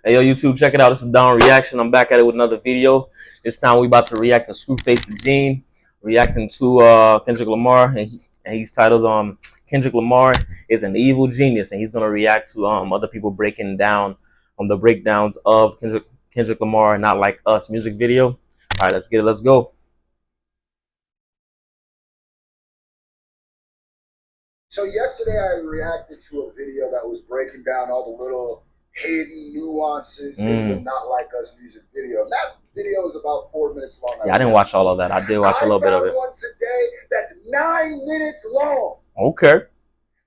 Hey, yo, YouTube, check it out. This is Don Reaction. I'm back at it with another video. This time we about to react to Scru the Gene, reacting to Kendrick Lamar, and he's titled Kendrick Lamar is an evil genius, and he's gonna react to other people breaking down the breakdowns of Kendrick Lamar, Not Like Us music video. All right, let's get it. Let's go. So yesterday I reacted to a video that was breaking down all the little hidden nuances in the Not Like Us music video. And that video is about 4 minutes long. Yeah, I didn't watch all of that. I did watch a little bit of it. I found one today that's 9 minutes long. Okay.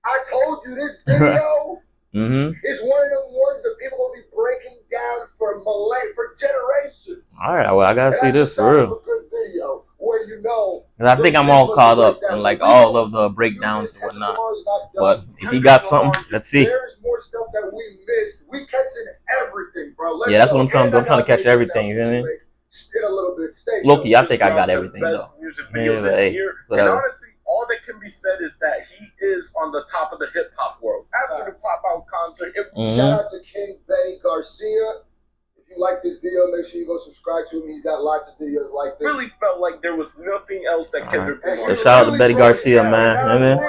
I told you this video is one of them ones that people will be breaking down for generations. All right, well, I gotta see this for real. A good video where you know. I think I'm all caught up in like all of the breakdowns and whatnot. But if you got something, let's see. There's more stuff that we missed. We catching everything, bro. Yeah, that's what I'm trying to catch everything. You feel me? In a little bit. Loki, I think I got everything though. And honestly, all that can be said is that he is on the top of the hip hop world. After the Pop Out concert, shout out to King Benny Garcia. If you like this video, make sure you go subscribe to him. He's got lots of videos like this. Really felt like there was nothing else that Kendrick Lamar. So shout out to Betty Garcia, man. You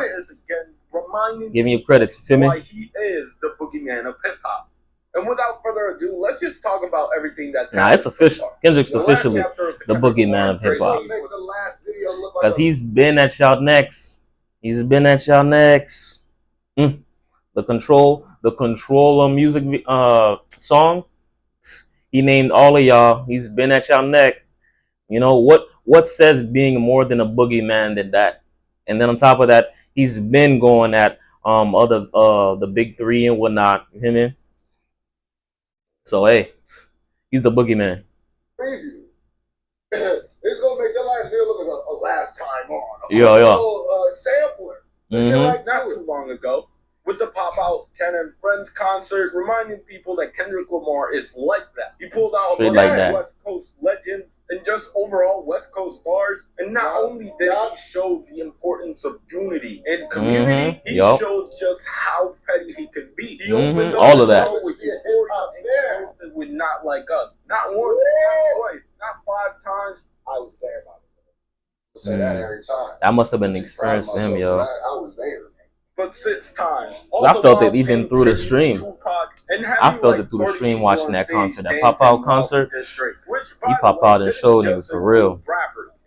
Reminding giving you credit, you feel me? Why he is the boogeyman of hip hop. And without further ado, let's just talk about everything that's happening. It's official. Kendrick's officially the boogeyman of hip hop. Because he's been at y'all next. He's been at y'all next. The control music song. He named all of y'all. He's been at y'all neck. You know what says being more than a boogeyman than that? And then on top of that, he's been going at the big three and whatnot. You hear me? So hey, he's the boogeyman. Preview. It's gonna make your last video look like a last time on. Yo. Sampler. Not too long ago, with the Pop Out Ken and Friends concert, reminding people that Kendrick Lamar is like that. He pulled out a bunch of West Coast legends and just overall West Coast bars. And not only did he show the importance of unity and community, he showed just how petty he could be. He opened all of that with Not Like Us. Not once, not twice, not 5 times. I was there, by the way. Say that every time. That must have been an experience for him, yo. I was there. But 6 times. I felt it even through the stream. I felt it through the stream watching that concert, that Pop Out concert. He popped out and showed niggas for real.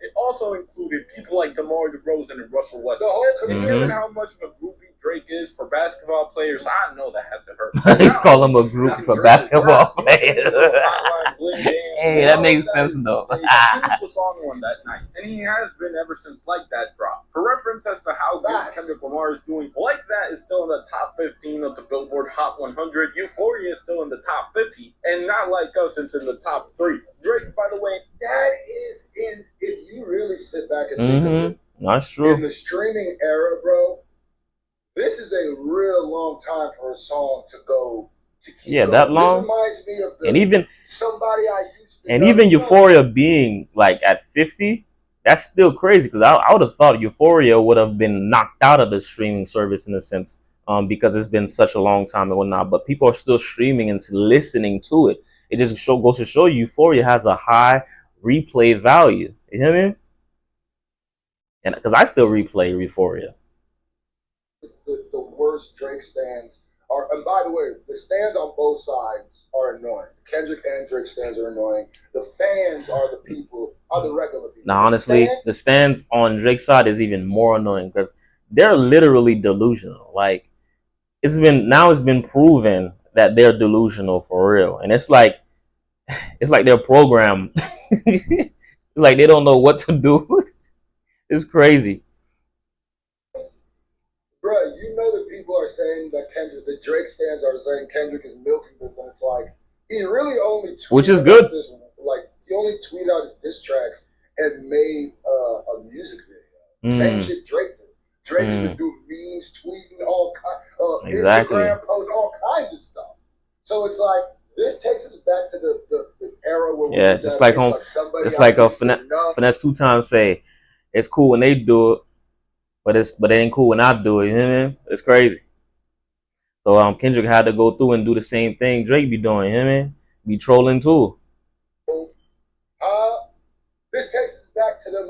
It also included people like DeMar DeRozan and Russell Westbrook. The whole community. Given how much of a groupie Drake is for basketball players, I know that has to hurt. He's calling him a groupie for basketball players. Hey, that makes sense though. Kendrick was on one that night, and he has been ever since Like That drop. For reference as to how good Kendrick Lamar is doing, Like That is still in the top 15 of the Billboard Hot 100. Euphoria is still in the top 50, and Not Like Us, it's in the top 3. Drake, by the way, that is in. If you really sit back and think of it, that's true. In the streaming era, bro, this is a real long time for a song to go. That long. This reminds me of and even somebody I used to. And even Euphoria being like at 50, that's still crazy because I would have thought Euphoria would have been knocked out of the streaming service in a sense, because it's been such a long time and whatnot. But people are still streaming and listening to it. It just goes to show you Euphoria has a high replay value. You hear me? And because I still replay Euphoria. The worst Drake stands are, and by the way, the stands on both sides are annoying. Kendrick and Drake stands are annoying. The fans are the people, are the regular people. Now, honestly, the stands on Drake's side is even more annoying because they're literally delusional. Like it's been proven that they're delusional for real, and it's like they're programmed. Like they don't know what to do. It's crazy. Bruh, you know that people are saying that the Drake stands are saying Kendrick is milking this, and it's like he really only tweeted which is good. He only tweeted out his diss tracks and made a music video. Same shit Drake did. Drake has been doing memes, tweeting, all Instagram posts, all kinds of stuff. So it's like this takes us back to the era where just like home. It's like a finesse 2 times say it's cool when they do it, but it ain't cool when I do it. You know what I mean? It's crazy. So Kendrick had to go through and do the same thing Drake be doing. You know what I mean? Be trolling too. This takes us back to them.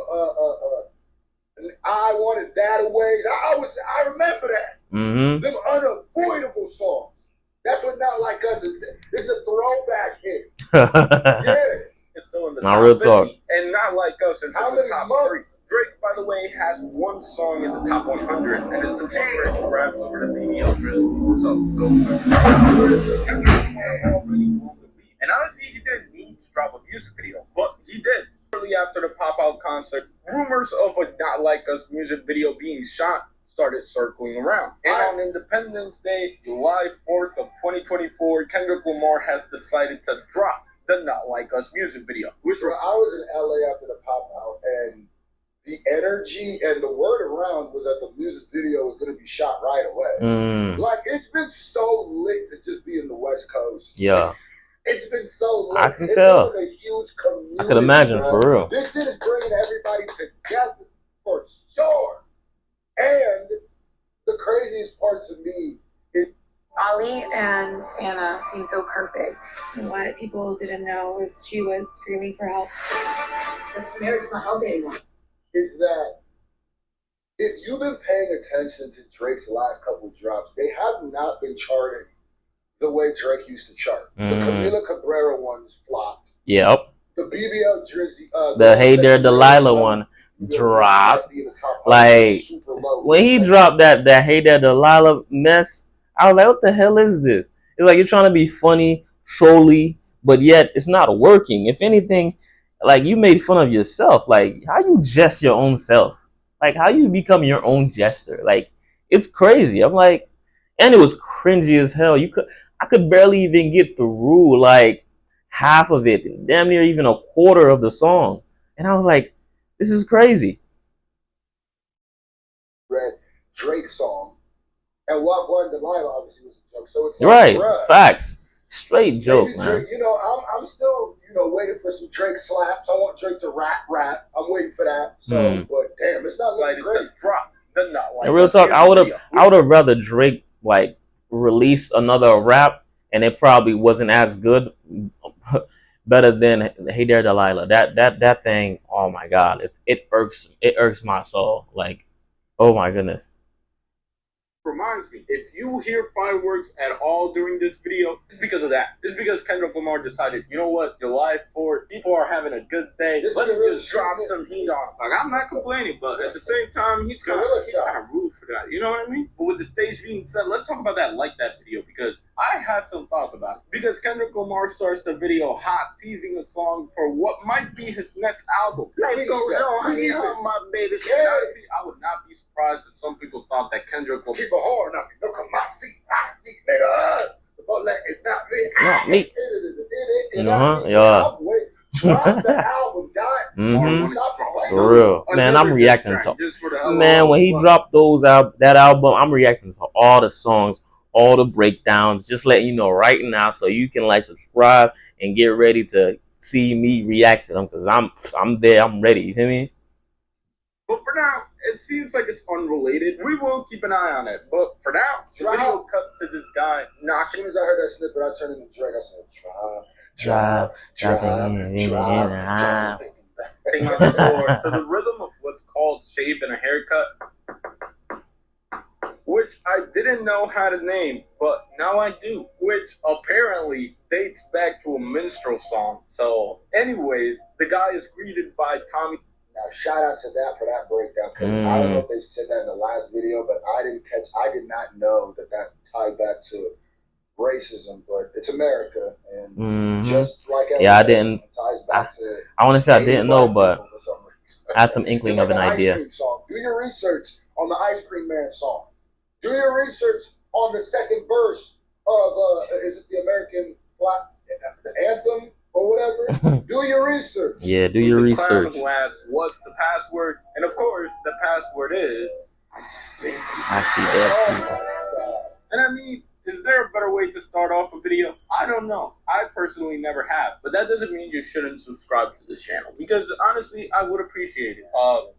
I wanted that ways. I remember that. Mm-hmm. Them unavoidable songs. That's what Not Like Us is. It's a throwback hit. Yeah. It's still in the Not top real 50, talk. and Not Like Us in the top months? 3. Drake, by the way, has one song in the top 100, and it's the one where he raps over the baby Eldridge. So go for it. And honestly, he didn't need to drop a music video, but he did. Shortly after the Pop Out concert, rumors of a Not Like Us music video being shot started circling around. And on Independence Day, July 4th of 2024, Kendrick Lamar has decided to drop the Not Like Us music video. I was in LA after the Pop Out, and the energy and the word around was that the music video was going to be shot right away. Like, it's been so lit to just be in the West Coast. Yeah. It's been so lit. I can tell. A huge community, I could imagine, bro. for real. This shit is bringing everybody together, for sure. And the craziest part to me is Ollie and Anna seem so perfect. And what people didn't know is she was screaming for help. This marriage is not healthy anymore. Is that if you've been paying attention to Drake's last couple of drops, they have not been charting the way Drake used to chart. The Camila Cabrera ones flopped. Yep. The BBL Drizzy, the Hey There Delilah one dropped. Like, when he dropped that Hey There Delilah mess, I was like, what the hell is this? It's like you're trying to be funny, trolly, but yet it's not working. If anything, like, you made fun of yourself. Like, how you jest your own self? Like, how you become your own jester? Like, it's crazy. I'm like, and it was cringy as hell. I could barely even get through like half of it, damn near even a quarter of the song. And I was like, this is crazy. Red Drake song. And Walk One Delilah obviously was a joke. So it's like, right, facts. Straight joke, man. Drake, I'm still, waiting for some Drake slaps. I want Drake to rap. I'm waiting for that. So, but damn, it's not looking great. Drop. Not like and real talk, I would have rather Drake like release another rap, and it probably wasn't as good, better than Hey There Delilah. That thing, oh my god, it irks my soul. Like, oh my goodness. Reminds me, if you hear fireworks at all during this video, it's because of that. It's because Kendrick Lamar decided, you know what, July 4th, people are having a good day. Let me just drop some heat on. Like, I'm not complaining, but at the same time, he's kind of rude for that. You know what I mean? But with the stage being set, let's talk about that Like That video, because I have some thoughts about it. Because Kendrick Lamar starts the video hot, teasing a song for what might be his next album. Life goes on, honey, my baby. Yeah. Honestly, I would not be surprised if some people thought that Kendrick Lamar... Keep it hard, now. Look at my seat, nigga. But like, it's not me. Not me. Yeah. Drop the album, For real. Man, I'm reacting to... Man, when he dropped that album, I'm reacting to all the songs, all the breakdowns, just letting you know right now so you can like subscribe and get ready to see me react to them, because I'm there, I'm ready, you hear me? But for now, it seems like it's unrelated. We will keep an eye on it. But for now, the video cuts to this guy knocking. As soon as I heard that snippet, I turned into Drake. I said, drop. Taking on the floor to the rhythm of what's called Shave and a Haircut, which I didn't know how to name, but now I do, which apparently dates back to a minstrel song. So anyways, the guy is greeted by Tommy. Now, shout out to that for that breakdown, because I don't know if they said that in the last video, but I did not know that tied back to racism, but it's America, and just like I didn't. It ties back to I want to say I didn't know, but I had some inkling of an idea. Song. Do your research on the Ice Cream Man song. Do your research on the second verse of is it the American the anthem? Or whatever, do your research. Yeah, do your research. Who asked, what's the password? And of course, the password is... I see that. And I mean, is there a better way to start off a video? I don't know. I personally never have. But that doesn't mean you shouldn't subscribe to this channel, because honestly, I would appreciate it.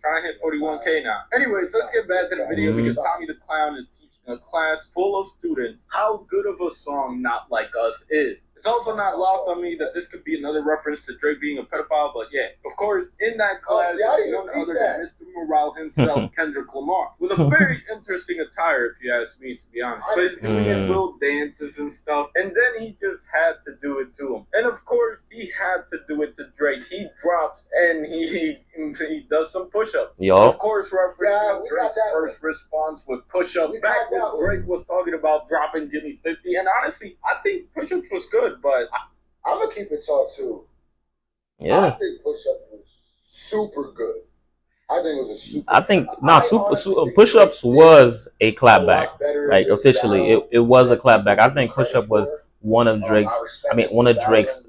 Trying to hit 41K now. Anyways, let's get back to the video, because Tommy the Clown is teaching a class full of students how good of a song Not Like Us is. It's also not lost on me that this could be another reference to Drake being a pedophile, but yeah. Of course, in that class is none other than Mr. Morale himself, Kendrick Lamar, with a very interesting attire, if you ask me, to be honest. So he's doing his little dances and stuff, and then he just had to do it to him. And of course, he had to do it to Drake. He drops and he does some push-ups. Of course, referencing Drake's first response with push-ups back when Drake was talking about dropping Jimmy 50. And honestly, I think push-ups was good, but I'm gonna keep it talk too. Yeah, I think push-ups was super good. I think it was a super. I think push-ups was a clapback, right? Officially, it was a clapback. I think push-up was one of Drake's greatest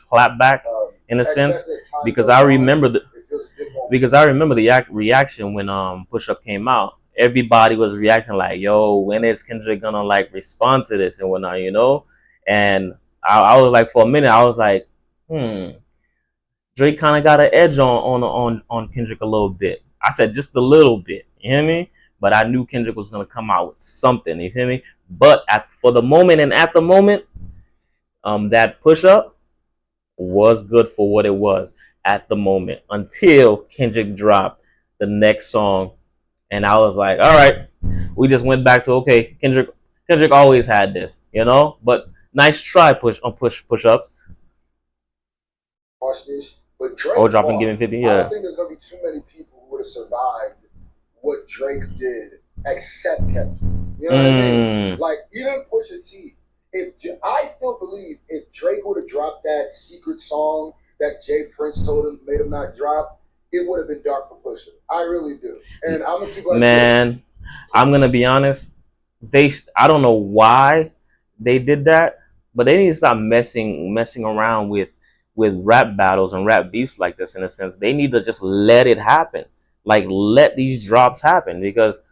clapback in a sense, because I remember the reaction when push-up came out. Everybody was reacting like, "Yo, when is Kendrick gonna like respond to this and whatnot?" You know, and I was like, for a minute, I was like, Drake kind of got an edge on Kendrick a little bit. I said just a little bit, you hear me? But I knew Kendrick was gonna come out with something, you hear me? But at the moment, that push up was good for what it was at the moment, until Kendrick dropped the next song, and I was like, all right, we just went back to, okay, Kendrick always had this, you know? But nice try, push ups. Watch this. But Drake, dropping Giving 50, yeah. I don't think there's gonna be too many people who would have survived what Drake did, except Kendrick. You know what I mean? Like, even Pusha T. I still believe if Drake would have dropped that secret song that Jay Prince made him not drop, it would have been dark for Pusha. I really do. And I'm gonna keep like, man, I'm gonna be honest. I don't know why they did that, but they need to stop messing around with rap battles and rap beefs like this. In a sense, they need to just let it happen. Like, let these drops happen, because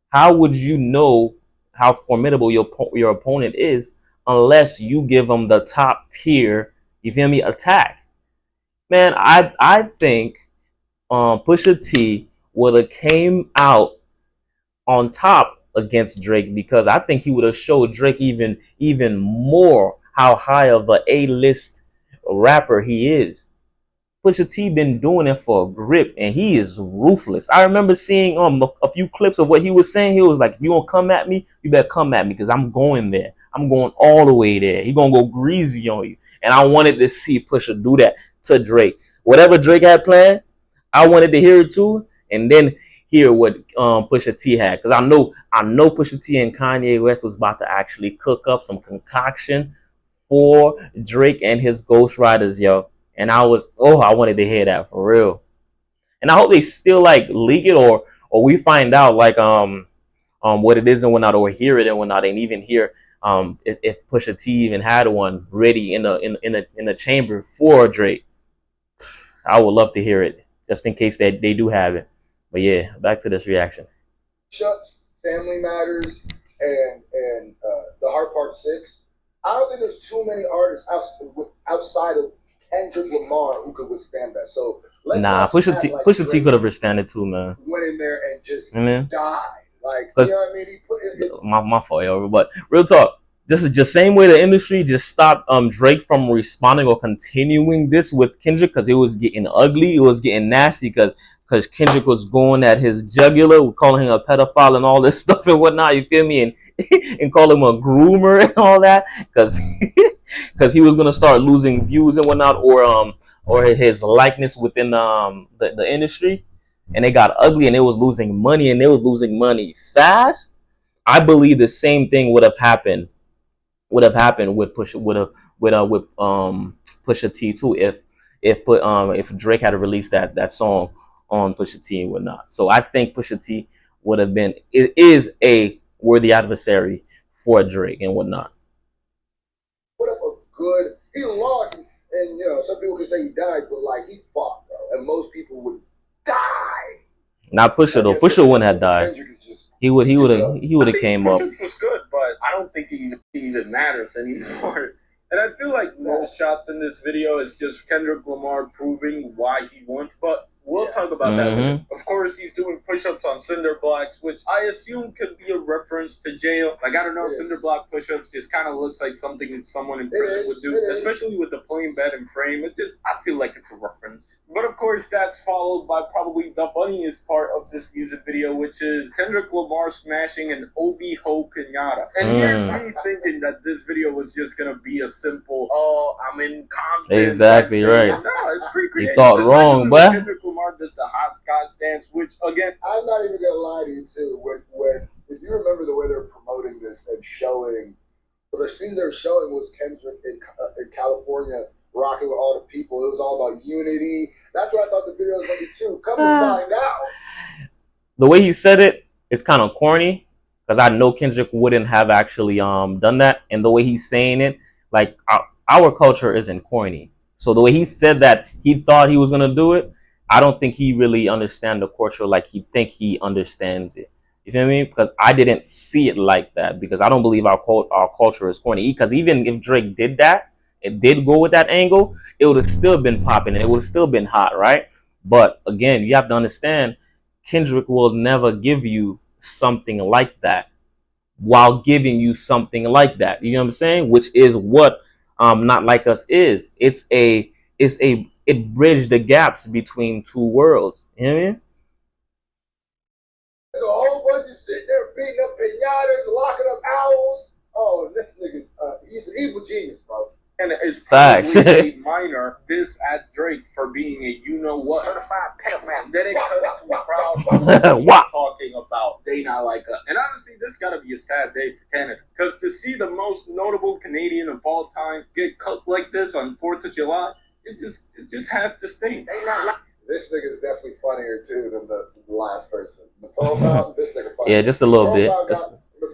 how would you know how formidable your opponent is unless you give them the top tier, you feel me, attack? Man, I think Pusha T would have came out on top against Drake, because I think he would have showed Drake even more how high of a A-list rapper he is. Pusha T been doing it for a grip, and he is ruthless. I remember seeing a few clips of what he was saying. He was like, if you gonna come at me, you better come at me, because I'm going there. I'm going all the way there. He gonna go greasy on you. And I wanted to see Pusha do that to Drake. Whatever Drake had planned, I wanted to hear it too, and then hear what Pusha T had, because I know Pusha T and Kanye West was about to actually cook up some concoction for Drake and his ghostwriters, yo. And I wanted to hear that for real. And I hope they still like leak it, or we find out like what it is and whatnot, or hear it and whatnot, and even hear if Pusha T even had one ready in the chamber for Drake. I would love to hear it, just in case that they do have it. But yeah, back to this reaction. Shuts, Family Matters, and The Hard Part 6. I don't think there's too many artists outside of Kendrick Lamar who could withstand that. So Pusha T could have withstood it too, man. Went in there and just died. Like, you know what I mean? He put it. My fault, yo. But real talk, this is just same way the industry just stopped Drake from responding or continuing this with Kendrick, because it was getting ugly, it was getting nasty, because Kendrick was going at his jugular, calling him a pedophile and all this stuff and whatnot, you feel me? And call him a groomer and all that, because he was gonna start losing views and whatnot, or his likeness within the industry, and it got ugly, and it was losing money, and it was losing money fast. I believe the same thing would have happened with Pusha T too, if Drake had released that song on Pusha T and whatnot. So I think Pusha T is a worthy adversary for Drake and whatnot. Put up a good. He lost, and you know some people can say he died, but like he fought, bro, and most people would die. Not Pusha though. Pusha wouldn't have died. He would have came up. Kendrick was good, but I don't think he even matters anymore. And I feel like most shots in this video is just Kendrick Lamar proving why he won. But we'll talk about that later. Of course, he's doing push-ups on cinder blocks, which I assume could be a reference to jail. Like, I don't know, cinder block push-ups just kind of looks like something someone in prison would do, especially with the plain bed and frame. I feel like it's a reference. But of course, that's followed by probably the funniest part of this music video, which is Kendrick Lamar smashing an OV-Ho pinata. And here's me thinking that this video was just gonna be a simple, oh, I'm in Compton. Exactly right. No, it's pretty creative. You thought wrong, but Kendrick Lamar does the hot Scotch dance, which again, I'm not even gonna lie to you too. When if you remember the way they're promoting this and showing, the scenes they're showing was Kendrick in California rocking with all the people. It was all about unity. That's what I thought the video was gonna be too. Come to find out, the way he said it, it's kind of corny because I know Kendrick wouldn't have actually done that, and the way he's saying it, like our culture isn't corny. So the way he said that he thought he was gonna do it, I don't think he really understands the culture like he think he understands it. You feel me? Because I didn't see it like that, because I don't believe our culture is corny. Because even if Drake did that, it did go with that angle, it would have still been popping and it would have still been hot, right? But again, you have to understand, Kendrick will never give you something like that while giving you something like that. You know what I'm saying? Which is what Not Like Us is. It bridged the gaps between two worlds. You know what I mean? There's a whole bunch of shit there beating up pinatas, locking up owls. Oh, this nigga, he's an evil genius, bro. And it's probably a minor diss at Drake for being a you-know-what. Certified pedophile. Then it cuts to a crowd talking about they not like us. And honestly, this gotta be a sad day for Canada. Because to see the most notable Canadian of all time get cooked like this on 4th of July, it just has to sting. This nigga is definitely funnier too than the last person. The profile, this nigga funny. Yeah, just a little bit.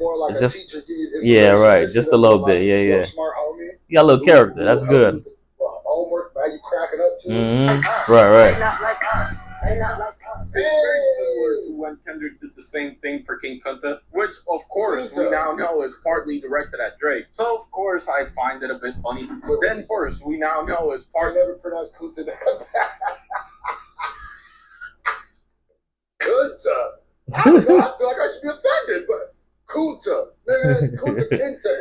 More like just, teacher, yeah, right. Just a little bit. Yeah. Smart homie. You got a little character. That's good. Homework, man, you cracking up too. Right. They not like us. They not like us. It's very similar to when Kendrick did the same thing for King Kunta, which of course we now know is partly directed at Drake. So of course I find it a bit funny. But then of course we now know is part. I never pronounced Kunta that bad. Kunta. I don't know. I feel like I should be offended, but Kunta. Nigga, Kunta Kinte.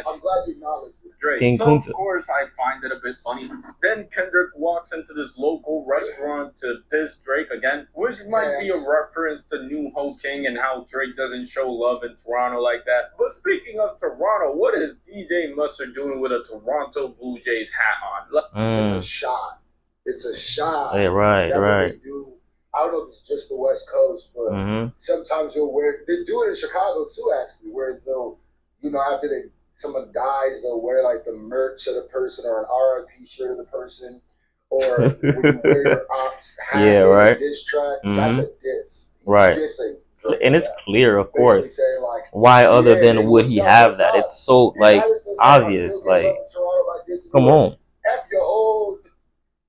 I'm glad you acknowledged it. Drake. King so Kunta. Of course I find it a bit funny. Then Kendrick walks into this local restaurant to diss Drake again, which might be a reference to New Ho King and how Drake doesn't show love in Toronto like that. But speaking of Toronto, what is DJ Mustard doing with a Toronto Blue Jays hat on? It's a shot. It's a shot. Yeah, right. They do. I don't know if it's just the West Coast, but sometimes you'll wear. They do it in Chicago too, actually, where they'll, after someone dies, they'll wear like the merch of the person or an RIP shirt of the person, or when you wear your ops hat in a diss track. That's a diss. He's dissing. And it's clear, of course. Like, why other than would he have that? It's so like obvious. Like, come on. F your old.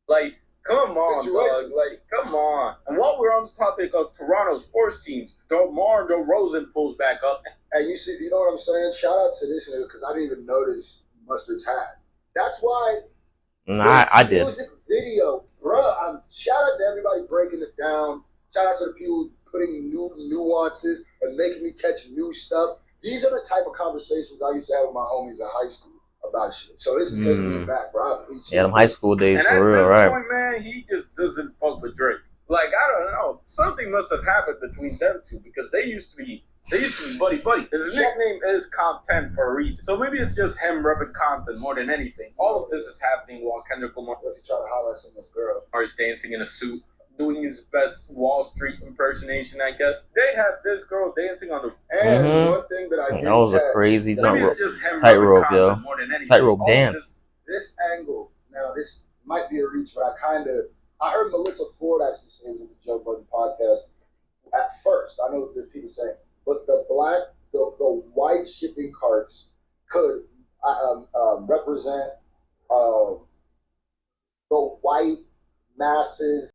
Like, come on, dog. Like, come on. And while we're on the topic of Toronto sports teams, DeMar DeRozan pulls back up. And you see, you know what I'm saying? Shout out to this nigga, because I didn't even notice Mustard's hat. That's why. Nah, I did. Music video, bro. Shout out to everybody breaking it down. Shout out to the people putting new nuances and making me catch new stuff. These are the type of conversations I used to have with my homies in high school about shit. So this is taking me back, bro. I appreciate it. Them high school days, and for real, right? Point, man, he just doesn't fuck with Drake. Like, I don't know. Something must have happened between them two, because they used to be buddy. His nickname is Comp 10 for a reason. So maybe it's just him repping Compton more than anything. All of this is happening while Kendrick Lamar is trying to holler at someone's girl. Or is dancing in a suit, doing his best Wall Street impersonation, I guess. They have this girl dancing on the... And one thing that I did that was a crazy tightrope, yo. Tightrope dance. This angle, now this might be a reach, but I heard Melissa Ford actually say it with the Joe Budden podcast. At first, I know there's people saying, but the white shipping carts could represent the white masses